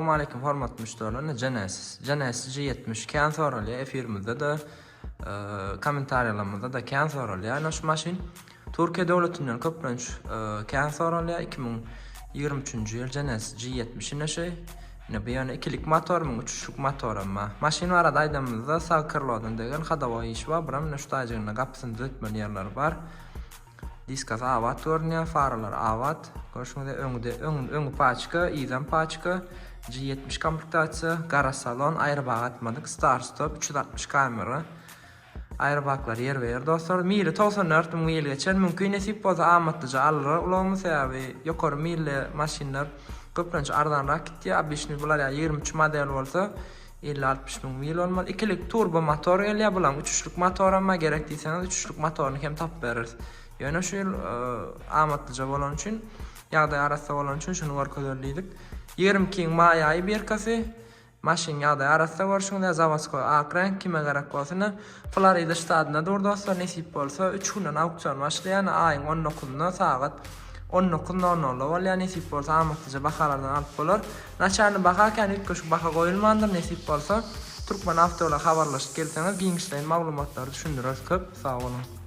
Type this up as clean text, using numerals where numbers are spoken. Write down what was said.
Assalamu alaykum hormatly müşteriler. Genesis G70 kan sorulya efirimizde de kommentariyalarımızda da kan sorulya. Ana şu maşin Türkiye devletinden köplenç kan sorulya 2023 yıl Genesis G70 neşe. Ne bir yana ikilik motor mu uçuşluk motor ama maşin var aydamızda sağ kırladan degen hadava iş var. Buram neştajığına kapısını düzeltmeli yerler var. Diskas avat görünüyor, faralar avat. Görüşmede öngü paçka, izan paçka, G70 komplektasyası, garaj salon, airbag atmadık, start stop, 360 kamera. Airbaglar yer ver dostlar. Mili 94 mil geçen mümkün nesip bolsa amatlıca alır. Ulamız ya ve yukarı mili maşinler köplenç ardan rakit ya. Bişni bular ya 23 model olsa 50-60 mil olmalı. İkilik turbo motor ya bulan uçuşluk motor ama gerektiyseniz uçuşluk motorunu hem tap veririz. Yani şu yıl amatlıca olan için yağda arası olan için şunu var kodörliydik. 22 may ayı bir kası maşin yağda arası var şunda Zavasko akran kime gerek olsun Florida ştatına doğru dostlar nesip olsa 3 günden auksiyon başlayan ayın 19'unda saat 19:00 ol yani nesip olsa amatlıca bakalardan alıp olur. Naçarını bakarken ilk şu baka koyulmandır nesip olsa Türkmen Avto'yla haberleşip gelseniz genişleyin malumatları düşündürürüz köp sağ olun.